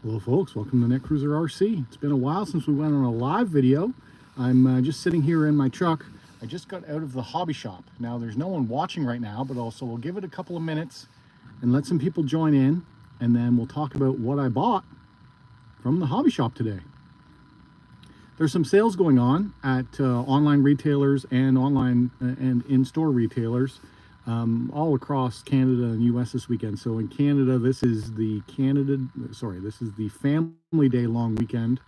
Hello folks, welcome to Netcruzer RC. It's been a while since we went on a live video. I'm just sitting here in my truck. I just got out of the hobby shop. Now there's no one watching right now, but also we'll give it a couple of minutes and let some people join in, and then we'll talk about what I bought from the hobby shop today. There's some sales going on at online retailers and online and in-store retailers all across Canada and US this weekend. So in Canada, this is the Family Day long weekend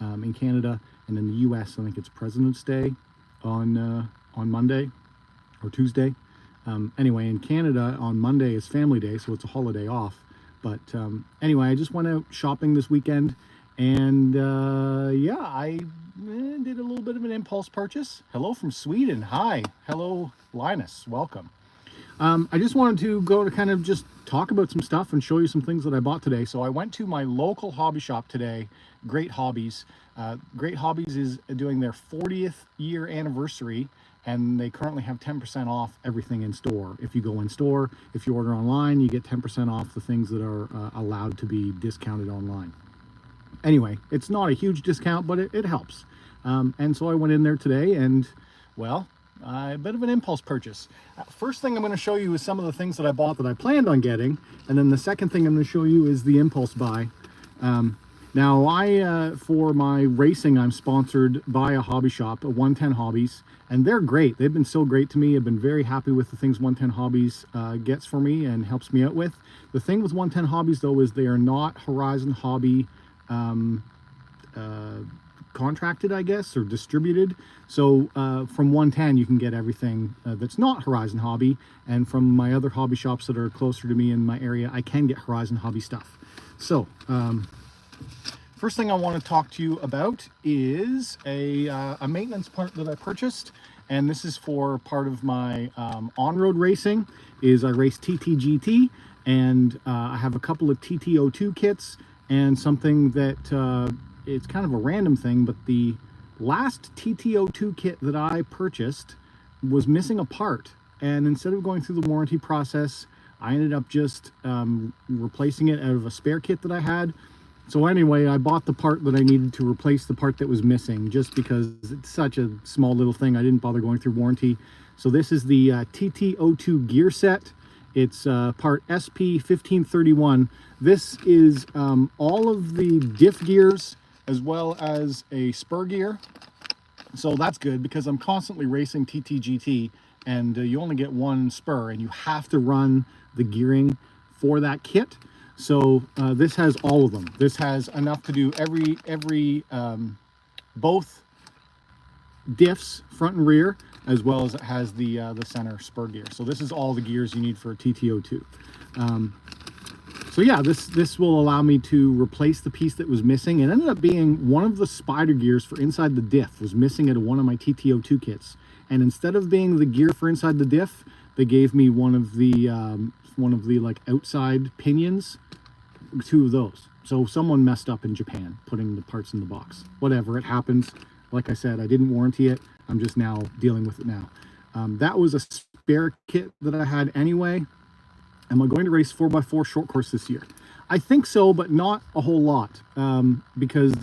in Canada, and in the US, I think it's President's Day on Monday or Tuesday. Anyway, in Canada on Monday is Family Day, so it's a holiday off. But anyway, I just went out shopping this weekend, and yeah, I did a little bit of an impulse purchase. Hello from Sweden. Hi. Hello, Linus. Welcome. I just wanted to go to kind of just talk about some stuff and show you some things that I bought today. So I went to my local hobby shop today, Great Hobbies. Great Hobbies is doing their 40th year anniversary, and they currently have 10% off everything in store. If you go in store, if you order online, you get 10% off the things that are allowed to be discounted online. Anyway, it's not a huge discount, but it helps. And so I went in there today, and well, a bit of an impulse purchase. First thing I'm going to show you is some of the things that I bought that I planned on getting, and then the second thing I'm going to show you is the impulse buy. Now for my racing, I'm sponsored by a hobby shop, 110 Hobbies, and they're great. They've been so great to me. I've been very happy with the things 110 Hobbies gets for me and helps me out with. The thing with 110 Hobbies though is they are not Horizon Hobby contracted, I guess, or distributed. So from 110 you can get everything that's not Horizon Hobby, and from my other hobby shops that are closer to me in my area, I can get Horizon Hobby stuff. So first thing I want to talk to you about is a maintenance part that I purchased, and this is for part of my on-road racing. I race TTGT, and I have a couple of TT02 kits and something that it's kind of a random thing, but the last TT02 kit that I purchased was missing a part, and instead of going through the warranty process, I ended up just replacing it out of a spare kit that I had. So anyway, I bought the part that I needed to replace the part that was missing, just because it's such a small little thing. I didn't bother going through warranty. So this is the TT02 gear set. It's part SP1531. This is all of the diff gears as well as a spur gear. So that's good because I'm constantly racing TTGT, and you only get one spur and you have to run the gearing for that kit. So this has all of them. This has enough to do both diffs, front and rear, as well as it has the center spur gear. So this is all the gears you need for a TT02. So yeah, this will allow me to replace the piece that was missing. It ended up being one of the spider gears for inside the diff was missing out of one of my TT02 kits. And instead of being the gear for inside the diff, they gave me one of the like outside pinions, 2 of those. So someone messed up in Japan putting the parts in the box. Whatever, it happens. Like I said, I didn't warranty it. I'm just now dealing with it now. That was a spare kit that I had anyway. Am I going to race 4x4 short course this year? I think so, but not a whole lot, because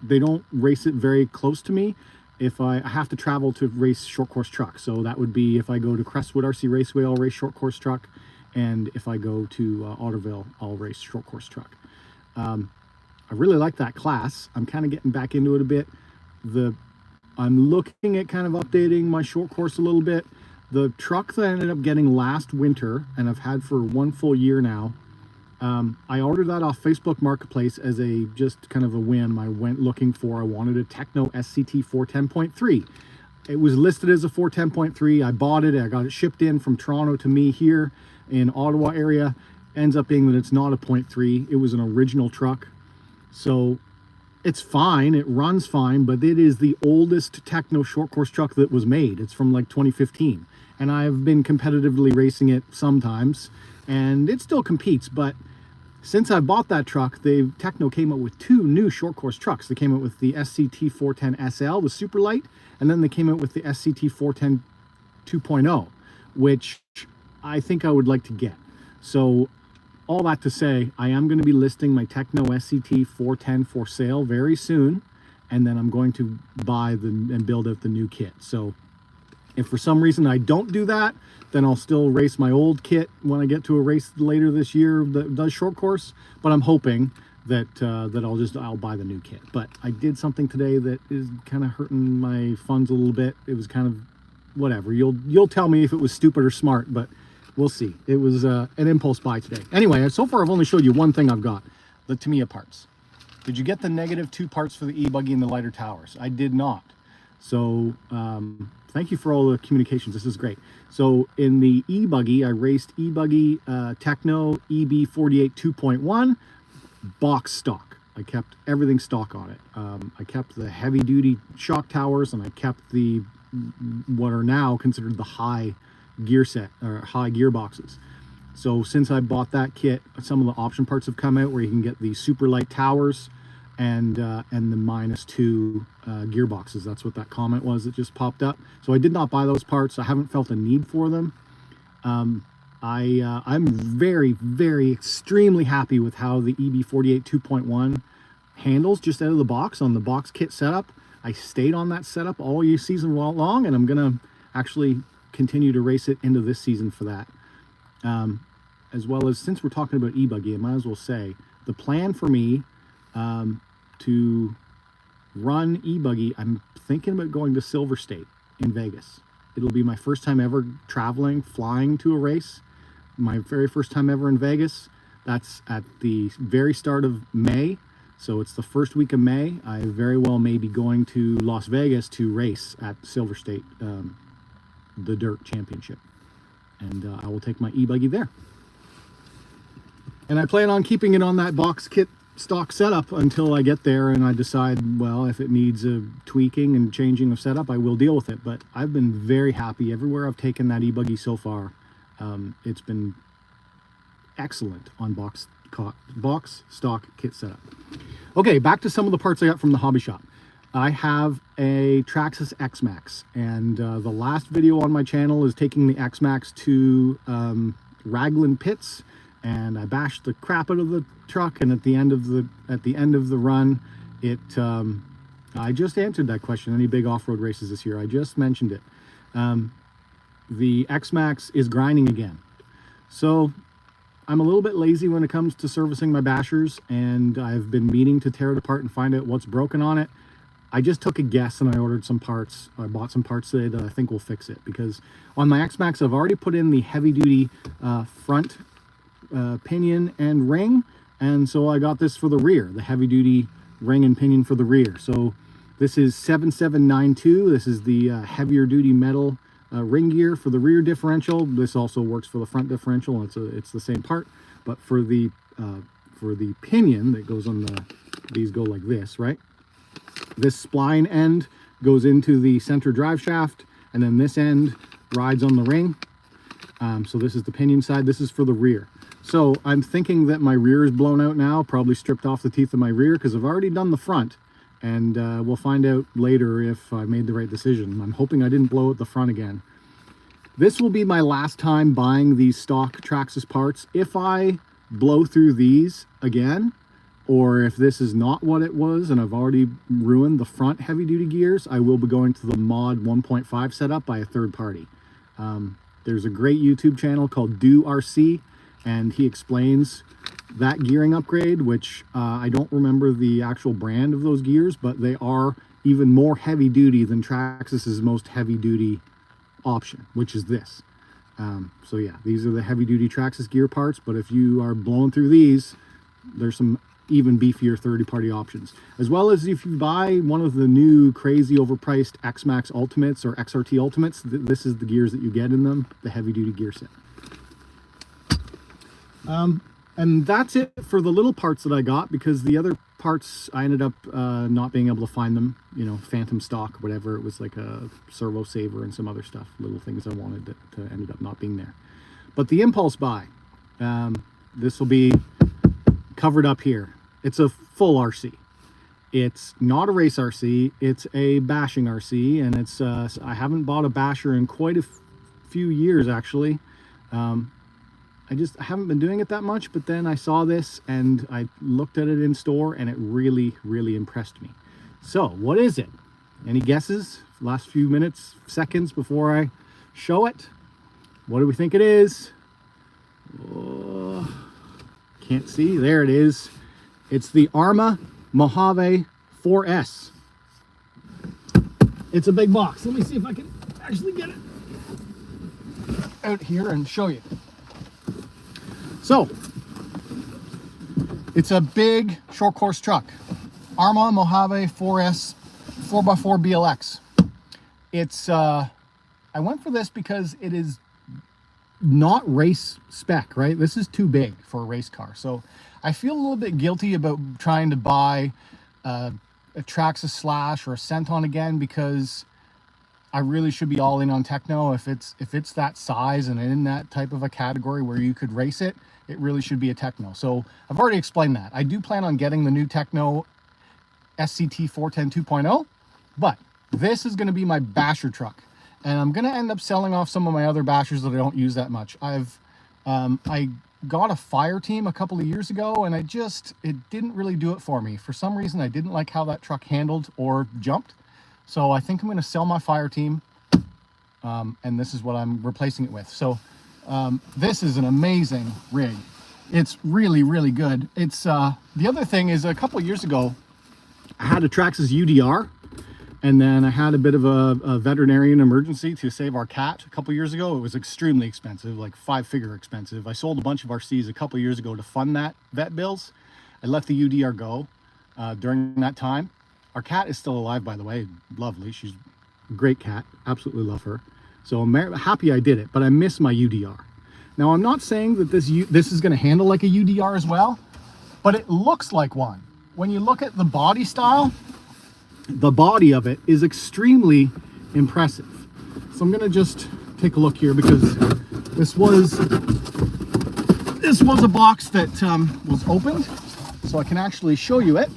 they don't race it very close to me. If I have to travel to race short course truck, so that would be if I go to Crestwood RC Raceway, I'll race short course truck, and if I go to Otterville, I'll race short course truck. I really like that class. I'm kind of getting back into it a bit. I'm looking at kind of updating my short course a little bit. The truck that I ended up getting last winter, and I've had for 1 full year now, I ordered that off Facebook Marketplace as a just kind of a whim. I wanted a Techno SCT 410.3. It was listed as a 410.3. I bought it. I got it shipped in from Toronto to me here in Ottawa area. Ends up being that it's not a 0.3. It was an original truck. So it's fine. It runs fine, but it is the oldest Techno short course truck that was made. It's from like 2015. And I've been competitively racing it sometimes, and it still competes. But since I bought that truck, Techno came up with 2 new short course trucks. They came out with the SCT 410 SL, the super light, and then they came out with the SCT 410 2.0, which I think I would like to get. So all that to say, I am going to be listing my Techno SCT 410 for sale very soon, and then I'm going to buy and build out the new kit. So if for some reason I don't do that, then I'll still race my old kit when I get to a race later this year that does short course. But I'm hoping that I'll buy the new kit. But I did something today that is kind of hurting my funds a little bit. It was kind of whatever. You'll tell me if it was stupid or smart, but we'll see. It was an impulse buy today. Anyway, so far I've only showed you one thing I've got, the Tamiya parts. Did you get the -2 parts for the e-buggy and the lighter towers? I did not. So thank you for all the communications. This is great. So in the e-buggy, I raced e-buggy Techno EB48 2.1 box stock. I kept everything stock on it. I kept the heavy duty shock towers, and I kept the what are now considered the high gear set or high gearboxes. So since I bought that kit, some of the option parts have come out where you can get the super light towers and the -2 gearboxes. That's what that comment was that just popped up. So I did not buy those parts. I haven't felt a need for them. I'm very extremely happy with how the EB48 2.1 handles just out of the box on the box kit setup. I stayed on that setup all year season long, and I'm gonna actually continue to race it into this season for that. As well as, since we're talking about e-buggy, I might as well say the plan for me to run e-buggy, I'm thinking about going to Silver State in Vegas. It'll be my first time ever flying to a race. My very first time ever in Vegas. That's at the very start of May. So it's the first week of May. I very well may be going to Las Vegas to race at Silver State, the Dirt Championship. And I will take my e-buggy there. And I plan on keeping it on that box kit stock setup until I get there and I decide, well, if it needs a tweaking and changing of setup, I will deal with it. But I've been very happy everywhere I've taken that e-buggy so far. It's been excellent on box stock kit setup. Okay, back to some of the parts I got from the hobby shop. I have a Traxxas X-Max, and the last video on my channel is taking the X-Max to Raglan Pits, and I bashed the crap out of the truck. And at the end of the run, I just answered that question. Any big off-road races this year? I just mentioned it. The X-Max is grinding again, so I'm a little bit lazy when it comes to servicing my bashers, and I've been meaning to tear it apart and find out what's broken on it. I just took a guess and I ordered some parts. I bought some parts today that I think will fix it, because on my X-Max I've already put in the heavy-duty front pinion and ring, and so I got this for the rear, the heavy-duty ring and pinion for the rear. So this is 7792. This is the heavier-duty metal ring gear for the rear differential. This also works for the front differential. It's the same part, but for the pinion that goes on these go like this, right? This spline end goes into the center drive shaft, and then this end rides on the ring. So this is the pinion side. This is for the rear. So I'm thinking that my rear is blown out now, probably stripped off the teeth of my rear, because I've already done the front. And we'll find out later if I made the right decision. I'm hoping I didn't blow out the front again. This will be my last time buying these stock Traxxas parts. If I blow through these again, or if this is not what it was and I've already ruined the front heavy-duty gears, I will be going to the mod 1.5 setup by a third party. There's a great YouTube channel called Do RC, and he explains that gearing upgrade, which I don't remember the actual brand of those gears, but they are even more heavy duty than Traxxas's most heavy duty option, which is this. So yeah, these are the heavy duty Traxxas gear parts, but if you are blowing through these, there's some even beefier third-party options. As well as if you buy one of the new crazy overpriced X-Max Ultimates or XRT Ultimates, this is the gears that you get in them, the heavy duty gear set. And that's it for the little parts that I got, because the other parts I ended up not being able to find them, you know, phantom stock, whatever. It was like a servo saver and some other stuff, little things I wanted that ended up not being there. But the impulse buy, this will be covered up here. It's a full RC. It's not a race RC, it's a bashing RC, and it's I haven't bought a basher in quite a few years actually. I haven't been doing it that much, but then I saw this and I looked at it in store and it really, really impressed me. So what is it? Any guesses? Last few minutes, seconds before I show it. What do we think it is? Oh, can't see. There it is. It's the Arrma Mojave 4S. It's a big box. Let me see if I can actually get it out here and show you. So, it's a big short course truck. Arrma Mojave 4S 4x4 BLX. It's, I went for this because it is not race spec, right? This is too big for a race car. So I feel a little bit guilty about trying to buy a Traxxas Slash or a Senton again, because I really should be all in on techno. If it's that size and in that type of a category where you could race it, it really should be a techno. So I've already explained that. I do plan on getting the new techno SCT 410 2.0, but this is going to be my basher truck, and I'm going to end up selling off some of my other bashers that I don't use that much. I got a fire team a couple of years ago, and it didn't really do it for me. For some reason, I didn't like how that truck handled or jumped. So I think I'm going to sell my fire team, and this is what I'm replacing it with. So this is an amazing rig. It's really, really good. It's the other thing is, a couple of years ago, I had a Traxxas UDR, and then I had a bit of a veterinarian emergency to save our cat a couple of years ago. It was extremely expensive, like 5-figure expensive. I sold a bunch of RCs a couple of years ago to fund that vet bills. I let the UDR go during that time. Our cat is still alive, by the way. Lovely. She's a great cat. Absolutely love her. So I'm happy I did it, but I miss my UDR. Now, I'm not saying that this is going to handle like a UDR as well, but it looks like one. When you look at the body style, the body of it is extremely impressive. So I'm going to just take a look here, because this was a box that was opened, so I can actually show you it.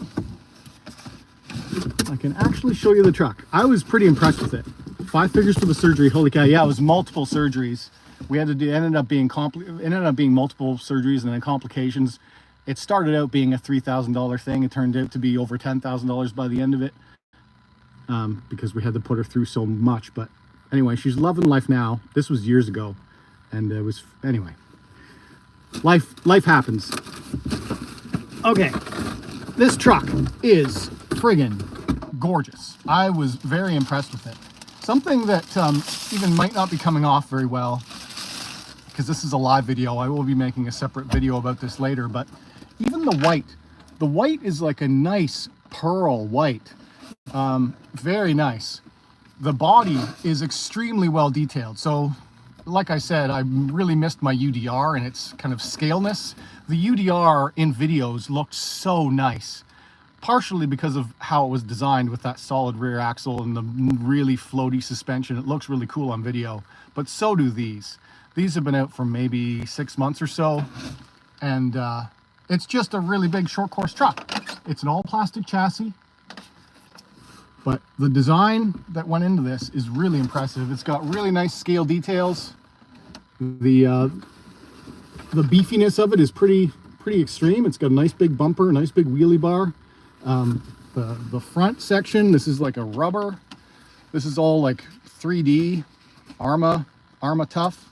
I can actually show you the truck. I was pretty impressed with it. 5 figures for the surgery. Holy cow! Yeah, it was multiple surgeries. We had to do. Ended up being multiple surgeries and then complications. It started out being a $3,000 thing. It turned out to be over $10,000 by the end of it, because we had to put her through so much. But anyway, she's loving life now. This was years ago, and it was anyway. Life happens. Okay, this truck is friggin' gorgeous. I was very impressed with it. Something that even might not be coming off very well, because this is a live video. I will be making a separate video about this later, but even the white is like a nice pearl white. Very nice. The body is extremely well detailed. So like I said, I really missed my UDR and its kind of scaleness. The UDR in videos looked so nice, partially because of how it was designed with that solid rear axle and the really floaty suspension. It looks really cool on video, but so do these. These have been out for maybe 6 months or so, and it's just a really big short course truck. It's an all plastic chassis, but the design that went into this is really impressive. It's got really nice scale details. The beefiness of it is pretty extreme. It's got a nice big bumper, a nice big wheelie bar. The front section, this is like a rubber. This is all like 3D Arrma tough.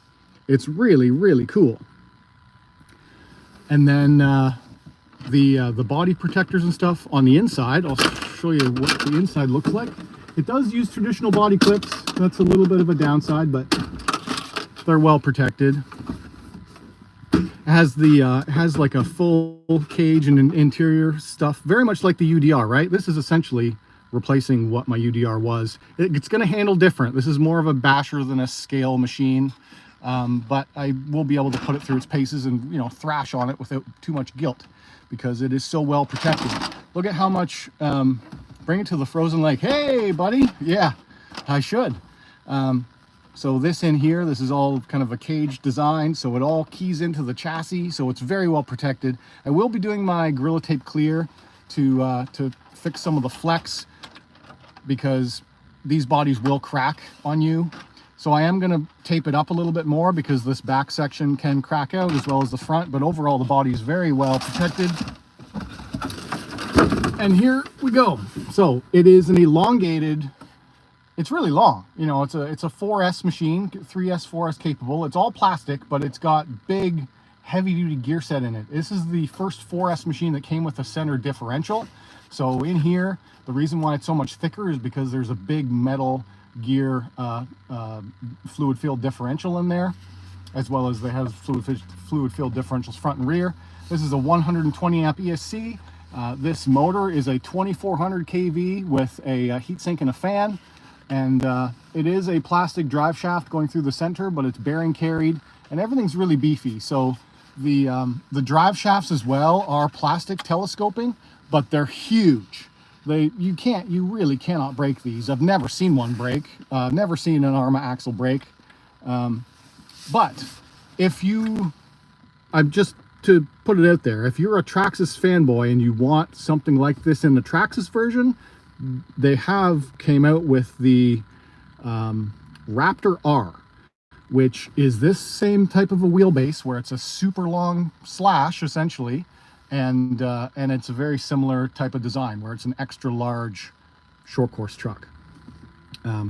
It's really, really cool. And then the body protectors and stuff on the inside. I'll show you what the inside looks like. It does use traditional body clips. That's a little bit of a downside, but they're well protected. It has like a full cage and an interior stuff, very much like the UDR, right? This is essentially replacing what my UDR was. It's going to handle different. This is more of a basher than a scale machine, but I will be able to put it through its paces and, you know, thrash on it without too much guilt, because it is so well protected. Look at how much, bring it to the frozen lake. Hey, buddy. Yeah, I should. So this in here, this is all kind of a cage design, so it all keys into the chassis, so it's very well protected. I will be doing my Gorilla Tape clear to fix some of the flex, because these bodies will crack on you. So I am going to tape it up a little bit more because this back section can crack out as well as the front, but overall the body is very well protected. And here we go. So it is an elongated, it's really long. You know, it's a 4S machine, 3S, 4S capable. It's all plastic, but it's got big, heavy-duty gear set in it. This is the first 4S machine that came with a center differential. So in here, the reason why it's so much thicker is because there's a big metal gear fluid filled differential in there, as well as they have fluid filled differentials front and rear. This is a 120 amp ESC. This motor is a 2400 kV with a heat sink and a fan, and it is a plastic drive shaft going through the center, but it's bearing carried and everything's really beefy. So the drive shafts as well are plastic telescoping, but they're huge. You really cannot break these. I've never seen one break. Never seen an ARMA axle break. But if you, to put it out there, if you're a Traxxas fanboy and you want something like this in the Traxxas version, they came out with the Raptor R, which is this same type of a wheelbase where it's a super long slash essentially, and it's a very similar type of design where it's an extra large short course truck.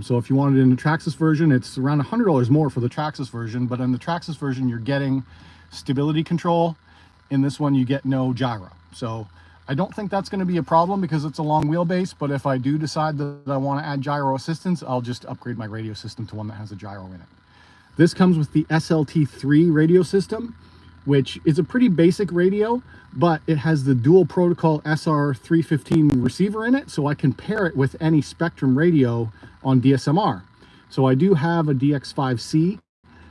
So if you wanted it in the Traxxas version, it's around $100 more for the Traxxas version, but in the Traxxas version you're getting stability control. In this one you get no gyro. So I don't think that's going to be a problem because it's a long wheelbase, but if I do decide that I want to add gyro assistance, I'll just upgrade my radio system to one that has a gyro in it. This comes with the SLT3 radio system, which is a pretty basic radio, but it has the dual protocol SR315 receiver in it, so I can pair it with any Spectrum radio on DSMR. So I do have a DX5C,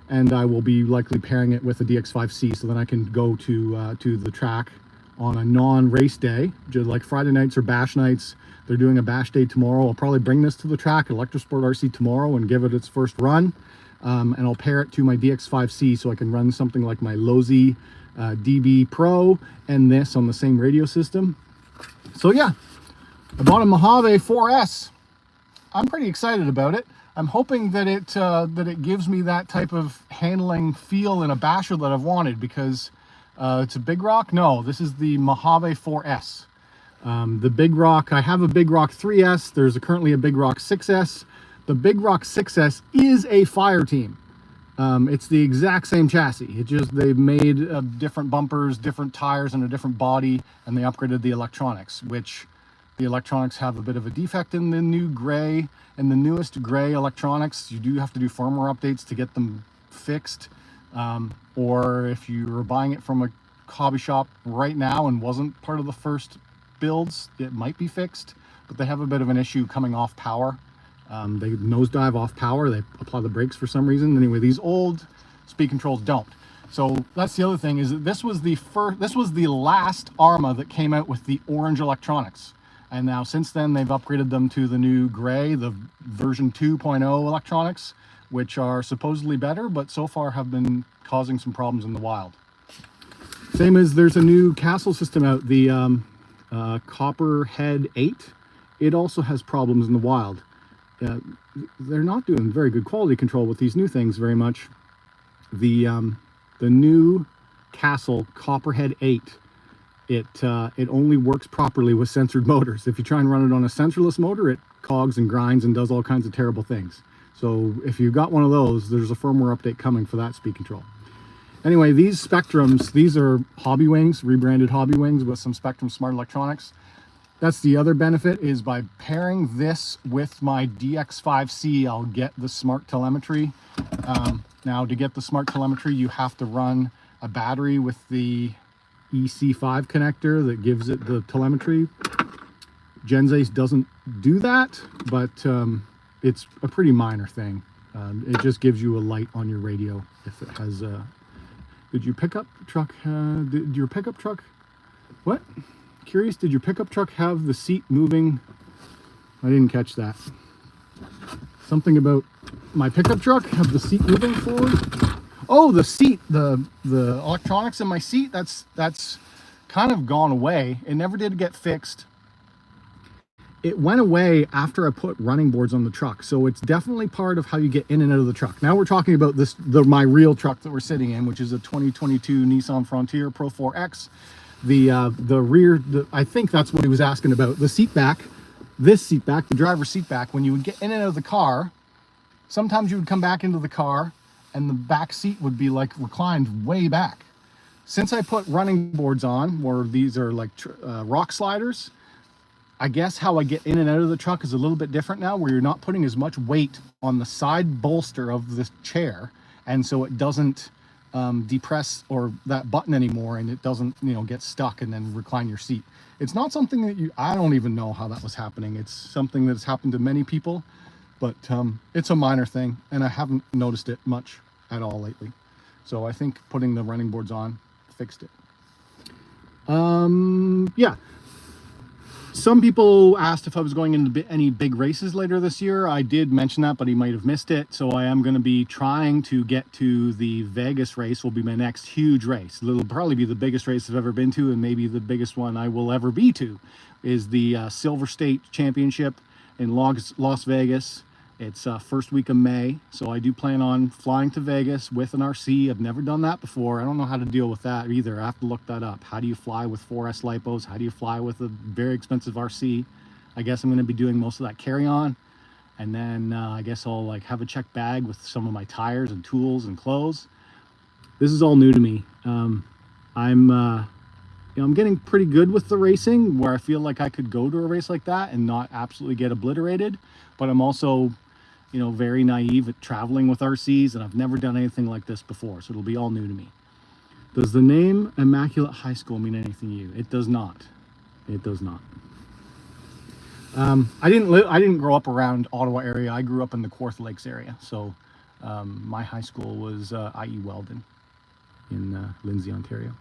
and I will be likely pairing it with a DX5C, so then I can go to the track on a non-race day, just like Friday nights or bash nights. They're doing a bash day tomorrow. I'll probably bring this to the track, Electrosport RC, tomorrow and give it its first run. And I'll pair it to my DX5C so I can run something like my Lozi DB Pro and this on the same radio system. So yeah, I bought a Mojave 4S. I'm pretty excited about it. I'm hoping that it gives me that type of handling feel in a basher that I've wanted, because it's a Big Rock. No, this is the Mojave 4S. The Big Rock, I have a Big Rock 3S. There's currently a Big Rock 6S. The Big Rock 6S is a Fireteam. It's the exact same chassis. It just, they've made different bumpers, different tires, and a different body, and they upgraded the electronics, which the electronics have a bit of a defect in the new gray. And the newest gray electronics, you do have to do firmware updates to get them fixed. Or if you were buying it from a hobby shop right now and wasn't part of the first builds, it might be fixed, but they have a bit of an issue coming off power. They nosedive off power. They apply the brakes for some reason. Anyway, these old speed controls don't. So that's the other thing, is that this was the last ARMA that came out with the orange electronics. And now since then they've upgraded them to the new gray, the version 2.0 electronics, which are supposedly better, but so far have been causing some problems in the wild. Same as there's a new Castle system out, the Copperhead 8. It also has problems in the wild. They're not doing very good quality control with these new things very much. The new Castle Copperhead 8, it only works properly with sensored motors. If you try and run it on a sensorless motor, it cogs and grinds and does all kinds of terrible things. So if you've got one of those, there's a firmware update coming for that speed control. Anyway, these Spectrums, these are Hobby Wings, rebranded Hobby Wings with some Spectrum Smart Electronics. That's the other benefit, is by pairing this with my DX5C, I'll get the smart telemetry. Now, to get the smart telemetry, you have to run a battery with the EC5 connector that gives it the telemetry. Genzace doesn't do that, but it's a pretty minor thing. It just gives you a light on your radio if it has did your pickup truck what? Curious, did your pickup truck have the seat moving? I didn't catch that. Something about my pickup truck have the seat moving forward? Oh, the seat, the electronics in my seat, that's kind of gone away. It never did get fixed. it went away after I put running boards on the truck. So it's definitely part of how you get in and out of the truck. Now we're talking about my real truck that we're sitting in, which is a 2022 Nissan Frontier Pro 4X. The rear, I think that's what he was asking about. The seat back, this seat back, the driver's seat back, when you would get in and out of the car, sometimes you would come back into the car and the back seat would be like reclined way back. Since I put running boards on, where these are like rock sliders, I guess how I get in and out of the truck is a little bit different now, where you're not putting as much weight on the side bolster of the chair, and so it doesn't depress or that button anymore, and it doesn't, you know, get stuck and then recline your seat. It's not something that I don't even know how that was happening. It's something that's happened to many people, but it's a minor thing, and I haven't noticed it much at all lately. So I think putting the running boards on fixed it. Yeah. Some people asked if I was going into any big races later this year. I did mention that, but he might have missed it. So I am going to be trying to get to the Vegas race. Will be my next huge race. It'll probably be the biggest race I've ever been to, and maybe the biggest one I will ever be to, is the Silver State Championship in Las Vegas. It's first week of May, so I do plan on flying to Vegas with an RC. I've never done that before. I don't know how to deal with that either. I have to look that up. How do you fly with 4S lipos? How do you fly with a very expensive RC? I guess I'm going to be doing most of that carry-on, and then I guess I'll like have a check bag with some of my tires and tools and clothes. This is all new to me. I'm getting pretty good with the racing, where I feel like I could go to a race like that and not absolutely get obliterated, but I'm also, you know, very naive at traveling with RCs, and I've never done anything like this before, so it'll be all new to me. Does the name Immaculate High School mean anything to you? It does not. It does not. I didn't grow up around Ottawa area. I grew up in the Kawartha Lakes area, so my high school was IE Weldon in Lindsay, Ontario.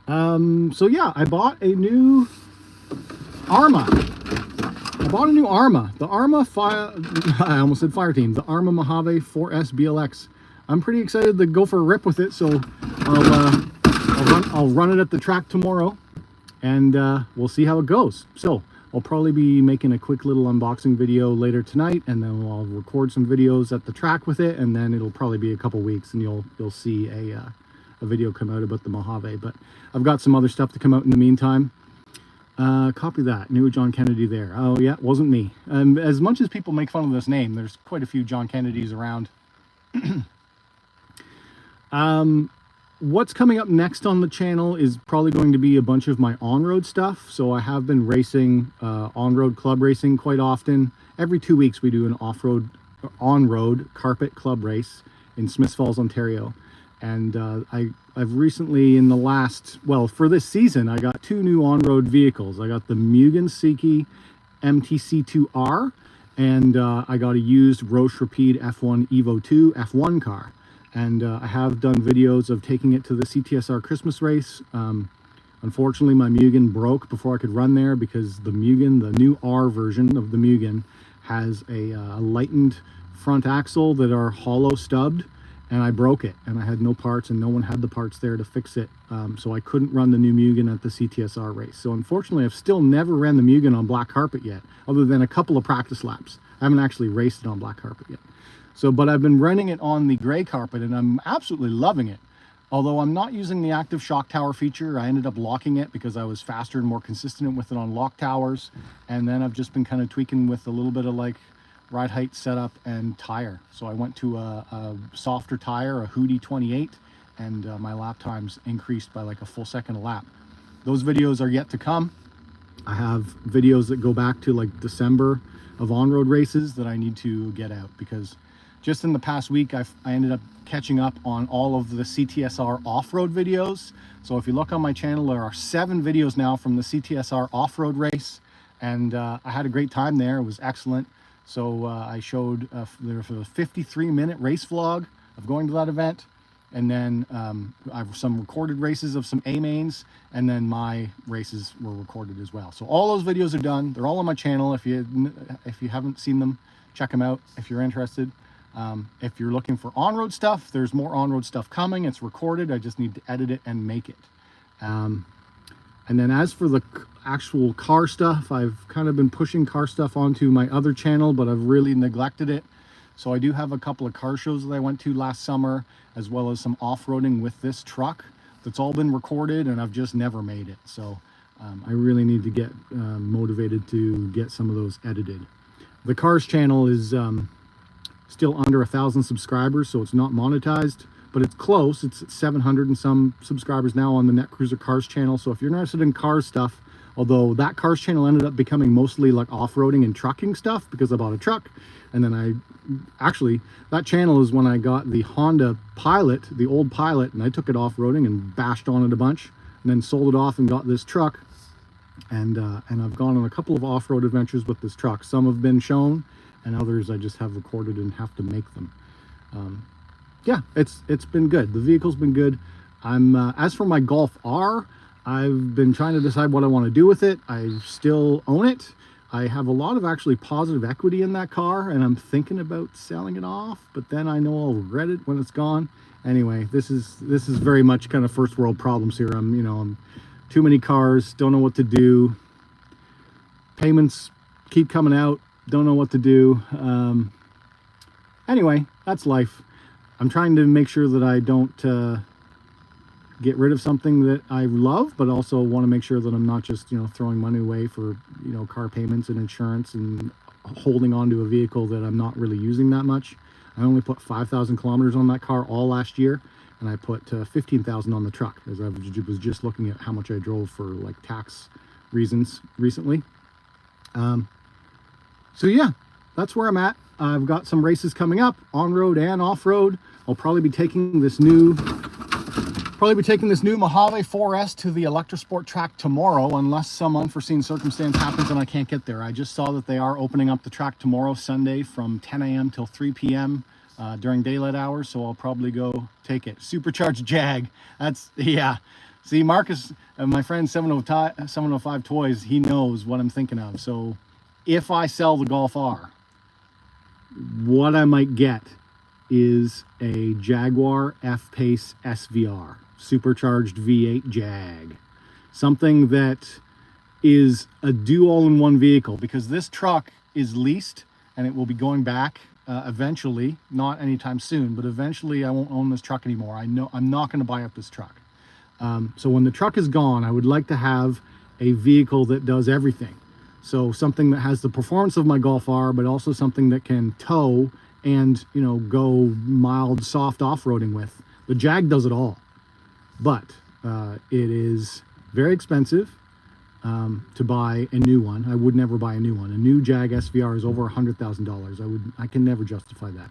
So yeah, I bought a new Arma. The Arma I almost said Fireteam. The Arma Mojave 4S BLX. I'm pretty excited to go for a rip with it, so I'll run it at the track tomorrow, and we'll see how it goes. So I'll probably be making a quick little unboxing video later tonight, and then I'll record some videos at the track with it, and then it'll probably be a couple weeks, and you'll see a video come out about the Mojave. But I've got some other stuff to come out in the meantime. Copy that. New John Kennedy there. Oh yeah, it wasn't me. As much as people make fun of this name, there's quite a few John Kennedys around. What's coming up next on the channel is probably going to be a bunch of my on-road stuff. So I have been racing on-road club racing quite often. Every 2 weeks we do an on-road carpet club race in Smiths Falls, Ontario. And I've recently, in the last, well, for this season, I got 2 new on-road vehicles. I got the Mugen Seiki MTC2R, and I got a used Roche Rapide F1 Evo 2 F1 car. And I have done videos of taking it to the CTSR Christmas race. Unfortunately, my Mugen broke before I could run there, because the Mugen, the new R version of the Mugen, has a lightened front axle that are hollow stubbed, and I broke it, and I had no parts, and no one had the parts there to fix it, so I couldn't run the new Mugen at the CTSR race. So unfortunately, I've still never ran the Mugen on black carpet yet, other than a couple of practice laps. I haven't actually raced it on black carpet yet. So, but I've been running it on the gray carpet, and I'm absolutely loving it. Although I'm not using the active shock tower feature, I ended up locking it because I was faster and more consistent with it on lock towers. And then I've just been kind of tweaking with a little bit of like ride height setup and tire. So I went to a softer tire, a Hootie 28, and my lap times increased by like a full second a lap. Those videos are yet to come. I have videos that go back to like December of on-road races that I need to get out, because just in the past week, I ended up catching up on all of the CTSR off-road videos. So if you look on my channel, there are 7 videos now from the CTSR off-road race, and I had a great time there. It was excellent. So I showed there was a 53-minute race vlog of going to that event, and then I have some recorded races of some A-mains, and then my races were recorded as well. So all those videos are done. They're all on my channel. If you haven't seen them, check them out if you're interested. If you're looking for on-road stuff, there's more on-road stuff coming. It's recorded. I just need to edit it and make it. And then as for the actual car stuff, I've kind of been pushing car stuff onto my other channel, but I've really neglected it. So I do have a couple of car shows that I went to last summer, as well as some off-roading with this truck that's all been recorded, and I've just never made it. So I really need to get motivated to get some of those edited. The cars channel is still under 1,000 subscribers, so it's not monetized, but it's close. It's at 700 and some subscribers now on the Netcruzer Cars channel. So if you're interested in cars stuff, although that cars channel ended up becoming mostly like off-roading and trucking stuff because I bought a truck, and then actually that channel is when I got the Honda Pilot, the old Pilot, and I took it off-roading and bashed on it a bunch, and then sold it off and got this truck. And I've gone on a couple of off-road adventures with this truck. Some have been shown, and others I just have recorded and have to make them. Yeah, it's been good. The vehicle's been good. As for my Golf R, I've been trying to decide what I want to do with it. I still own it. I have a lot of actually positive equity in that car, and I'm thinking about selling it off, but then I know I'll regret it when it's gone. Anyway, this is very much kind of first world problems here. I'm too many cars, don't know what to do. Payments keep coming out, don't know what to do. Anyway, that's life. I'm trying to make sure that I don't get rid of something that I love, but also want to make sure that I'm not just, throwing money away for, car payments and insurance and holding on to a vehicle that I'm not really using that much. I only put 5,000 kilometers on that car all last year, and I put 15,000 on the truck, as I was just looking at how much I drove for like tax reasons recently. So yeah, that's where I'm at. I've got some races coming up, on-road and off-road. I'll probably be taking this new Mojave 4S to the Electrosport track tomorrow, unless some unforeseen circumstance happens and I can't get there. I just saw that they are opening up the track tomorrow, Sunday, from 10 a.m. till 3 p.m. During daylight hours, so I'll probably go take it. Supercharged Jag. Yeah. See, Marcus, my friend 705 Toys, he knows what I'm thinking of. So if I sell the Golf R, what I might get is a Jaguar F-Pace SVR, supercharged V8 Jag. Something that is a do-all-in-one vehicle, because this truck is leased and it will be going back eventually, not anytime soon, but eventually I won't own this truck anymore. I know I'm not going to buy up this truck. So when the truck is gone, I would like to have a vehicle that does everything. So something that has the performance of my Golf R, but also something that can tow and, go mild, soft off-roading with. The Jag does it all, but it is very expensive to buy a new one. I would never buy a new one. A new Jag SVR is over $100,000. I can never justify that.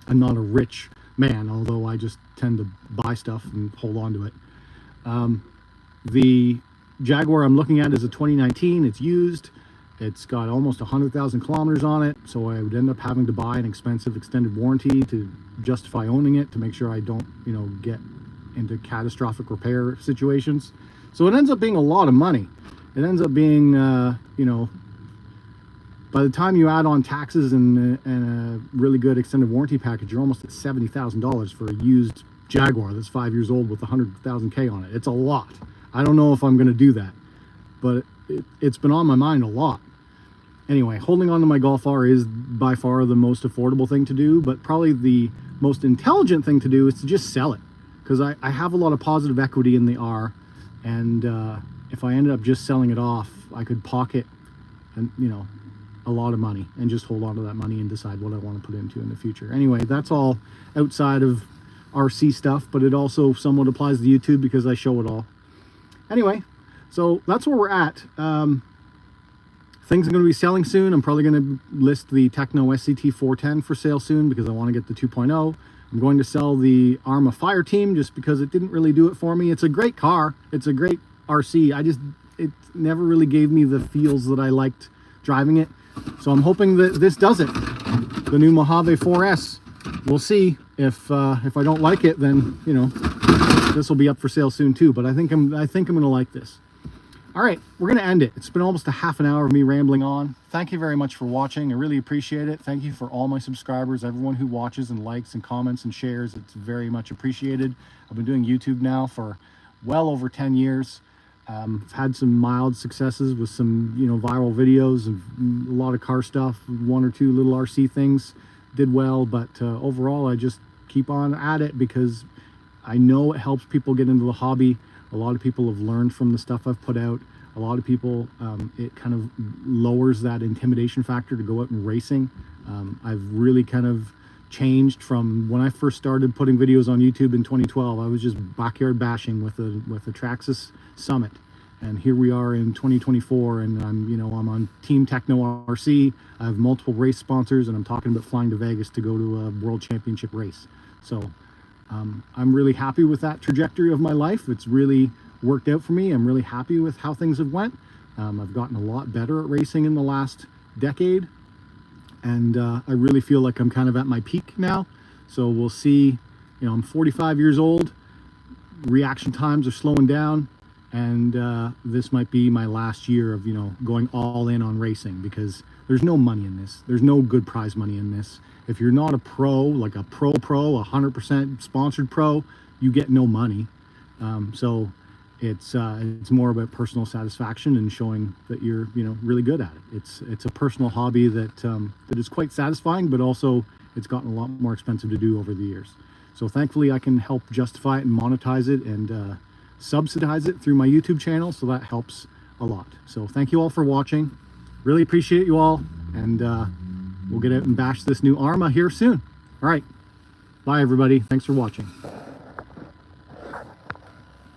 I'm not a rich man, although I just tend to buy stuff and hold on to it. The Jaguar I'm looking at is a 2019. It's used. It's got almost 100,000 kilometers on it, so I would end up having to buy an expensive extended warranty to justify owning it, to make sure I don't, get into catastrophic repair situations. So it ends up being a lot of money. It ends up being, by the time you add on taxes and a really good extended warranty package, you're almost at $70,000 for a used Jaguar that's 5 years old with 100,000 K on it. It's a lot. I don't know if I'm going to do that, but it's been on my mind a lot. Anyway, holding on to my Golf R is by far the most affordable thing to do, but probably the most intelligent thing to do is to just sell it, because I have a lot of positive equity in the R, and if I ended up just selling it off, I could pocket a lot of money and just hold on to that money and decide what I want to put into in the future. Anyway, that's all outside of RC stuff, but it also somewhat applies to YouTube because I show it all. Anyway, so that's where we're at. Things are going to be selling soon. I'm probably going to list the Techno SCT 410 for sale soon because I want to get the 2.0. I'm going to sell the Arma Fireteam just because it didn't really do it for me. It's a great car. It's a great RC. It never really gave me the feels that I liked driving it. So I'm hoping that this does it. The new Mojave 4S. We'll see. If I don't like it, then this will be up for sale soon too. But I think I'm going to like this. All right, we're going to end it. It's been almost a half an hour of me rambling on. Thank you very much for watching. I really appreciate it. Thank you for all my subscribers, everyone who watches and likes and comments and shares. It's very much appreciated. I've been doing YouTube now for well over 10 years. I've had some mild successes with some, you know, viral videos of a lot of car stuff. 1 or 2 little RC things did well, but overall I just keep on at it because I know it helps people get into the hobby. A lot of people have learned from the stuff I've put out. A lot of people, it kind of lowers that intimidation factor to go out and racing. I've really kind of changed from when I first started putting videos on YouTube in 2012. I was just backyard bashing with a Traxxas Summit, and here we are in 2024, and I'm on Team Techno RC. I have multiple race sponsors, and I'm talking about flying to Vegas to go to a world championship race. So I'm really happy with that trajectory of my life. It's really worked out for me. I'm really happy with how things have went. I've gotten a lot better at racing in the last decade, and I really feel like I'm kind of at my peak now. So we'll see. You know, I'm 45 years old. Reaction times are slowing down, and this might be my last year of, you know, going all in on racing, because there's no money in this. There's no good prize money in this. If you're not a pro, like a pro, 100% sponsored pro, you get no money. So it's more about personal satisfaction and showing that you're, you know, really good at it. It's a personal hobby that that is quite satisfying, but also it's gotten a lot more expensive to do over the years. So thankfully I can help justify it and monetize it and subsidize it through my YouTube channel, so that helps a lot. So thank you all for watching. Really appreciate you all, and we'll get out and bash this new Arma here soon. All right, bye everybody. Thanks for watching.